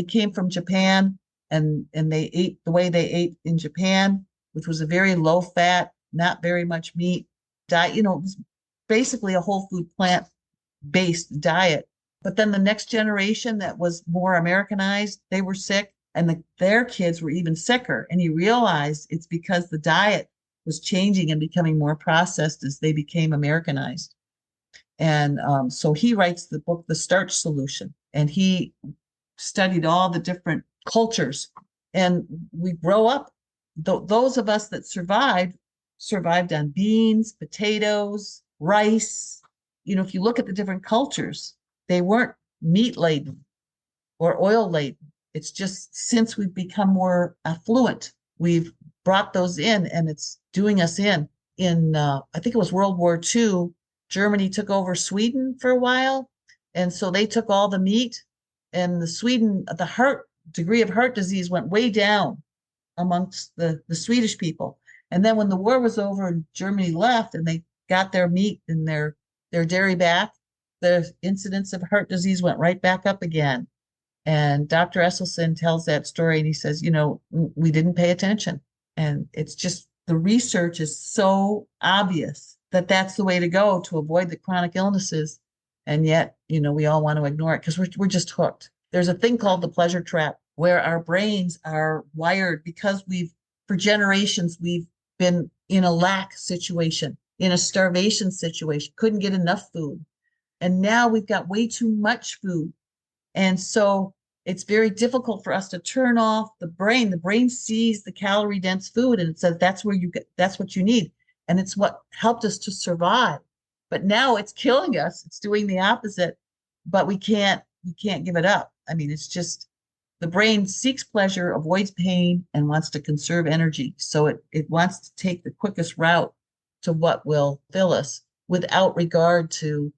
came from Japan, and they ate the way they ate in Japan, which was a very low fat, not very much meat diet. It was basically a whole food plant based diet. But then the next generation that was more Americanized, they were sick, and their kids were even sicker. And he realized it's because the diet was changing and becoming more processed as they became Americanized. And so he writes the book, The Starch Solution, and he studied all the different cultures. And we grow up, those of us that survived on beans, potatoes, rice. If you look at the different cultures, they weren't meat laden or oil laden. It's just since we've become more affluent, we've brought those in, and it's doing us in. I think it was World War II, Germany took over Sweden for a while. And so they took all the meat, and the degree of heart disease went way down amongst the Swedish people. And then when the war was over and Germany left and they got their meat and their dairy back, the incidence of heart disease went right back up again. And Dr. Esselstyn tells that story, and he says, we didn't pay attention. And it's just, the research is so obvious that that's the way to go to avoid the chronic illnesses. And yet, we all want to ignore it because we're just hooked. There's a thing called the pleasure trap, where our brains are wired because for generations, we've been in a lack situation, in a starvation situation, couldn't get enough food. And now we've got way too much food. And so it's very difficult for us to turn off the brain. The brain sees the calorie dense food and it says, that's what you need. And it's what helped us to survive. But now it's killing us. It's doing the opposite, but we can't give it up. I mean, it's just, the brain seeks pleasure, avoids pain, and wants to conserve energy. So it wants to take the quickest route to what will fill us without regard to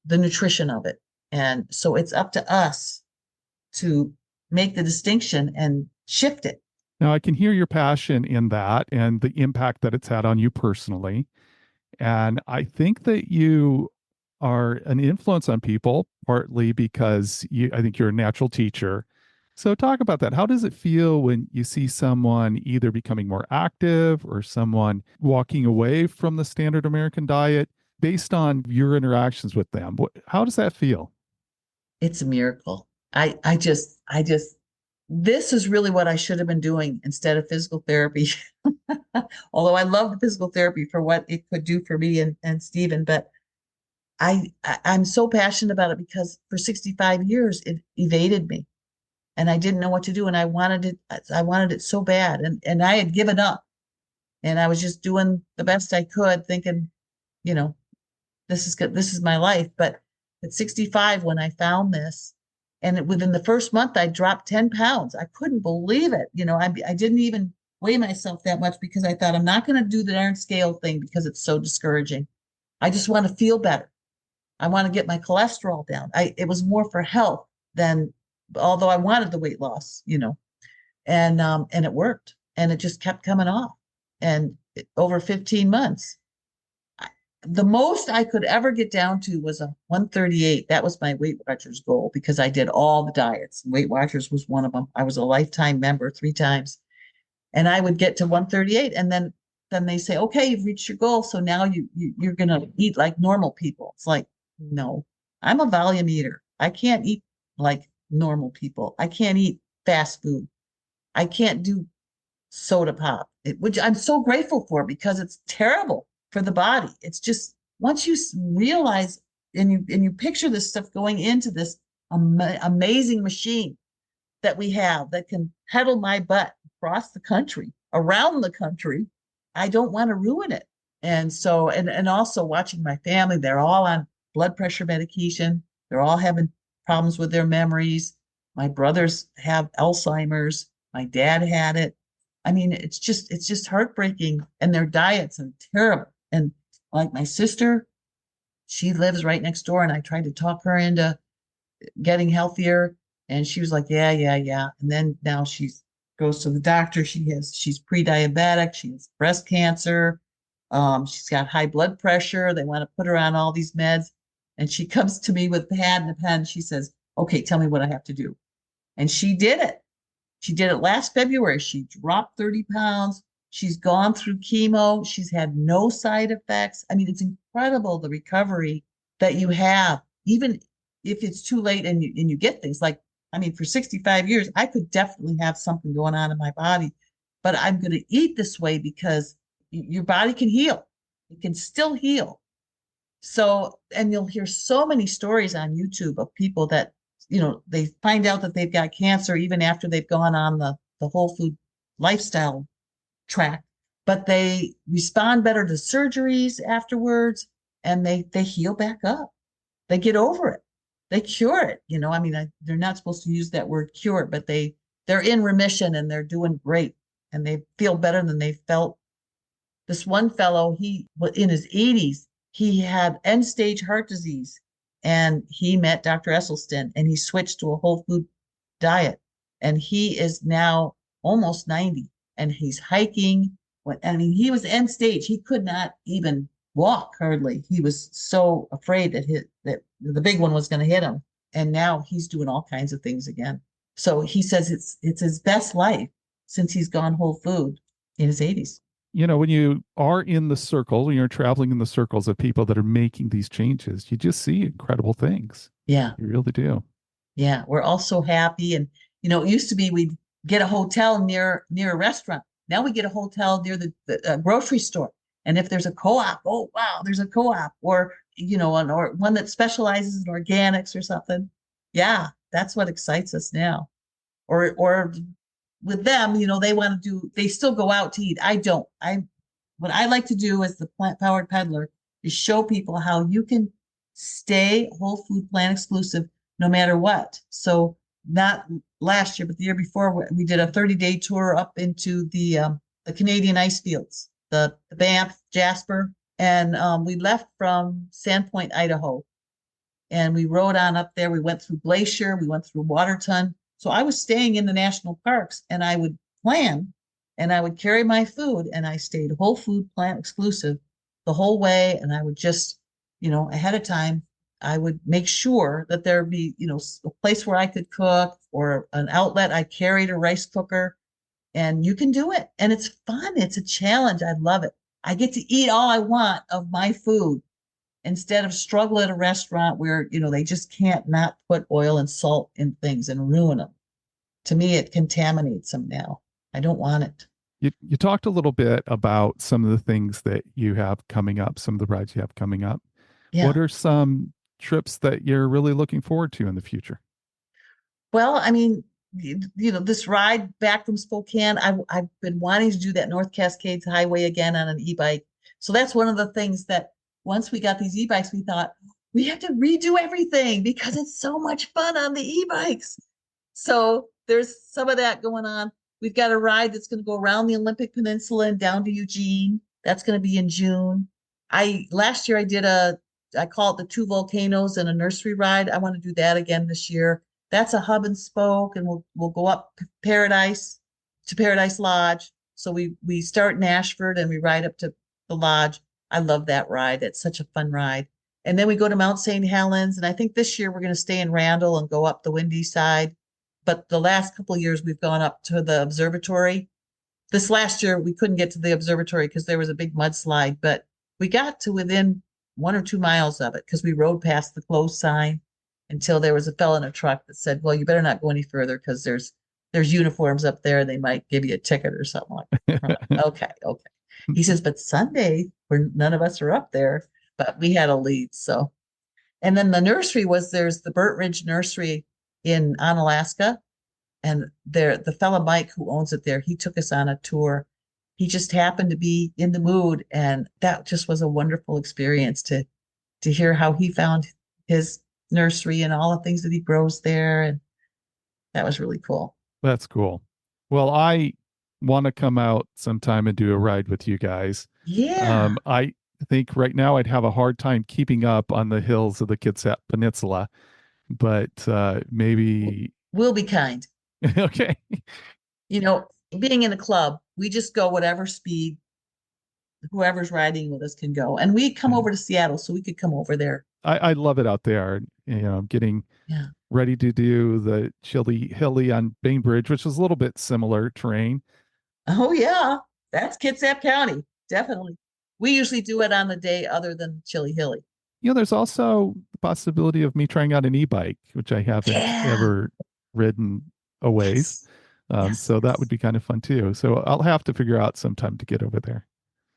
the nutrition of it. And so it's up to us to make the distinction and shift it.
Now, I can hear your passion in that and the impact that it's had on you personally. And I think that you are an influence on people, partly because I think you're a natural teacher. So, talk about that. How does it feel when you see someone either becoming more active or someone walking away from the standard American diet based on your interactions with them? How does that feel?
It's a miracle. I just, this is really what I should have been doing instead of physical therapy. Although I love the physical therapy for what it could do for me and Stephen, but I'm so passionate about it because for 65 years it evaded me and I didn't know what to do. And I wanted it so bad. And I had given up and I was just doing the best I could, thinking, you know, this is good, this is my life. But at 65, when I found this, and within the first month, I dropped 10 pounds. I couldn't believe it. I didn't even weigh myself that much because I thought I'm not going to do the darn scale thing because it's so discouraging. I just want to feel better. I want to get my cholesterol down. It was more for health than, although I wanted the weight loss, and it worked, and it just kept coming off, and over 15 months, the most I could ever get down to was a 138. That was my Weight Watchers goal because I did all the diets. Weight Watchers was one of them. I was a lifetime member 3 times, and I would get to 138, and then they say, okay, you've reached your goal, so now you're gonna eat like normal people. It's like, no, I'm a volume eater. I can't eat like normal people. I can't eat fast food. I can't do soda pop, which I'm so grateful for because it's terrible for the body. It's just once you realize and you picture this stuff going into this amazing machine that we have that can pedal my butt across the country, around the country, I don't want to ruin it. And so, and also watching my family, they're all on blood pressure medication. They're all having problems with their memories. My brothers have Alzheimer's. My dad had it. I mean, it's just heartbreaking. And their diets are terrible. And like my sister, she lives right next door, and I tried to talk her into getting healthier. And she was like, yeah, yeah, yeah. And then now she goes to the doctor. She's pre-diabetic. She has breast cancer. She's got high blood pressure. They want to put her on all these meds. And she comes to me with a pad and a pen. She says, okay, tell me what I have to do. And she did it. She did it last February. She dropped 30 pounds. She's gone through chemo. She's had no side effects. I mean, it's incredible the recovery that you have, even if it's too late and you get things like, I mean, for 65 years, I could definitely have something going on in my body, but I'm going to eat this way because your body can heal. It can still heal. So, and you'll hear so many stories on YouTube of people that, they find out that they've got cancer even after they've gone on the whole food lifestyle track, but they respond better to surgeries afterwards and they heal back up. They get over it. They cure it. I mean, they're not supposed to use that word cure, but they're in remission and they're doing great and they feel better than they felt. This one fellow, he was in his 80s. He had end stage heart disease and he met Dr. Esselstyn and he switched to a whole food diet. And he is now almost 90 and he's hiking. I mean, he was end stage. He could not even walk hardly. He was so afraid that the big one was going to hit him. And now he's doing all kinds of things again. So he says it's his best life since he's gone whole food in his 80s.
When you are in the circle, when you're traveling in the circles of people that are making these changes, you just see incredible things.
Yeah.
You really do.
Yeah. We're all so happy. And, it used to be we'd get a hotel near a restaurant. Now we get a hotel near the grocery store. And if there's a co-op, oh, wow, there's a co-op or, or one that specializes in organics or something. Yeah. That's what excites us now. Or with them, they still go out to eat. I don't. What I like to do as the plant powered peddler is show people how you can stay whole food plant exclusive no matter what. So not last year, but the year before, we did a 30-day tour up into the Canadian ice fields, the Banff, Jasper, and we left from Sandpoint, Idaho, and we rode on up there. We went through Glacier, we went through Waterton. So I was staying in the national parks, and I would plan and I would carry my food and I stayed whole food plant exclusive the whole way. And I would just, ahead of time, I would make sure that there'd be, a place where I could cook or an outlet. I carried a rice cooker and you can do it. And it's fun. It's a challenge. I love it. I get to eat all I want of my food instead of struggle at a restaurant where, they just can't not put oil and salt in things and ruin them. To me, it contaminates them now. I don't want it.
You talked a little bit about some of the things that you have coming up, some of the rides you have coming up.
Yeah.
What are some trips that you're really looking forward to in the future?
Well, I mean, this ride back from Spokane, I've been wanting to do that North Cascades Highway again on an e-bike. So that's one of the things that once we got these e-bikes, we thought we have to redo everything because it's so much fun on the e-bikes. So there's some of that going on. We've got a ride that's going to go around the Olympic Peninsula and down to Eugene. That's going to be in June. Last year I call it the two volcanoes and a nursery ride. I want to do that again this year. That's a hub and spoke, and we'll go up Paradise to Paradise Lodge. So we start in Ashford and we ride up to the lodge. I love that ride. It's such a fun ride. And then we go to Mount St. Helens. And I think this year we're going to stay in Randall and go up the windy side. But the last couple of years we've gone up to the observatory. This last year we couldn't get to the observatory because there was a big mudslide, but we got to within 1 or 2 miles of it because we rode past the closed sign until there was a fella in a truck that said, well, you better not go any further because there's uniforms up there. They might give you a ticket or something like that. Okay. He says, but Sunday, where none of us are up there, but we had a lead. So, and then the nursery there's the Burt Ridge Nursery in Onalaska. And the fella Mike who owns it there, he took us on a tour. He just happened to be in the mood. And that just was a wonderful experience to hear how he found his nursery and all the things that he grows there. And that was really cool.
That's cool. Well, I want to come out sometime and do a ride with you guys.
Yeah.
I think right now I'd have a hard time keeping up on the hills of the Kitsap Peninsula, but maybe.
We'll be kind.
Okay.
Being in a club, we just go whatever speed whoever's riding with us can go. And we come over to Seattle, so we could come over there.
I love it out there. I'm getting ready to do the Chili Hilly on Bainbridge, which is a little bit similar terrain.
Oh, yeah. That's Kitsap County. Definitely. We usually do it on a day other than Chili Hilly.
There's also the possibility of me trying out an e-bike, which I haven't ever ridden a ways. So that would be kind of fun too. So I'll have to figure out some time to get over there.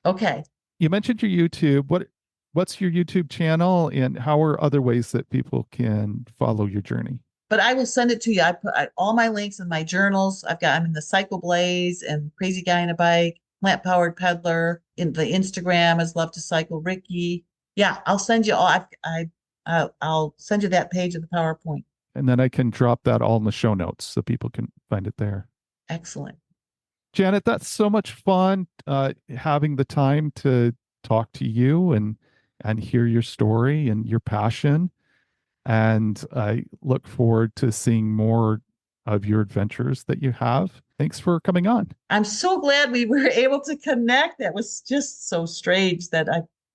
Okay.
You mentioned your YouTube. What's your YouTube channel, and how are other ways that people can follow your journey?
But I will send it to you. I put all my links in my journals. I'm in the Cycle Blaze and Crazy Guy in a Bike, Plant Powered Peddler. In the Instagram is Love to Cycle Ricky. Yeah, I'll send you all. I'll send you that page of the PowerPoint.
And then I can drop that all in the show notes so people can find it there.
Excellent.
Janet, that's so much fun having the time to talk to you and hear your story and your passion. And I look forward to seeing more of your adventures that you have. Thanks for coming on.
I'm so glad we were able to connect. That was just so strange that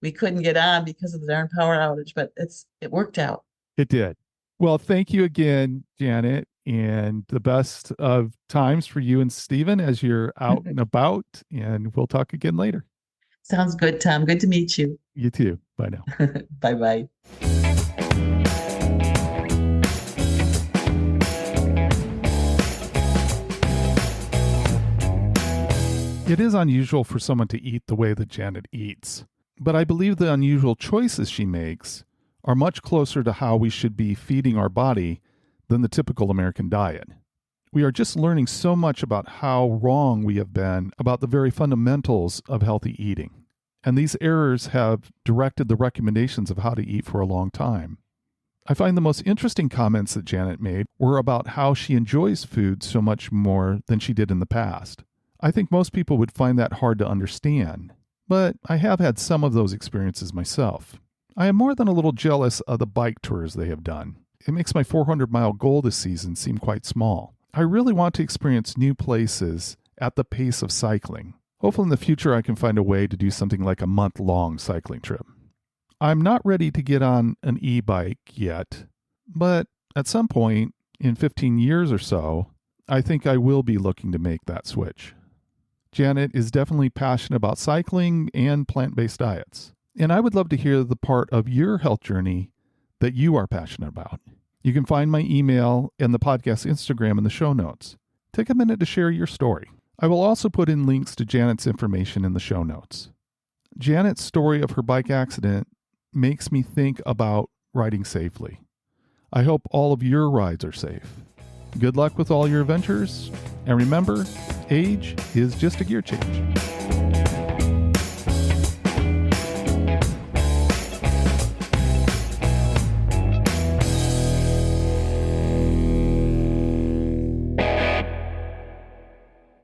we couldn't get on because of the darn power outage, but it worked out.
It did. Well, thank you again, Janet, and the best of times for you and Stephen as you're out and about, and we'll talk again later.
Sounds good, Tom. Good to meet you.
You too. Bye now.
Bye-bye.
It is unusual for someone to eat the way that Janet eats, but I believe the unusual choices she makes are much closer to how we should be feeding our body than the typical American diet. We are just learning so much about how wrong we have been about the very fundamentals of healthy eating. And these errors have directed the recommendations of how to eat for a long time. I find the most interesting comments that Janet made were about how she enjoys food so much more than she did in the past. I think most people would find that hard to understand, but I have had some of those experiences myself. I am more than a little jealous of the bike tours they have done. It makes my 400-mile goal this season seem quite small. I really want to experience new places at the pace of cycling. Hopefully in the future I can find a way to do something like a month-long cycling trip. I'm not ready to get on an e-bike yet, but at some point in 15 years or so, I think I will be looking to make that switch. Janet is definitely passionate about cycling and plant-based diets, and I would love to hear the part of your health journey that you are passionate about. You can find my email and the podcast Instagram in the show notes. Take a minute to share your story. I will also put in links to Janet's information in the show notes. Janet's story of her bike accident makes me think about riding safely. I hope all of your rides are safe. Good luck with all your adventures, and remember, age is just a gear change.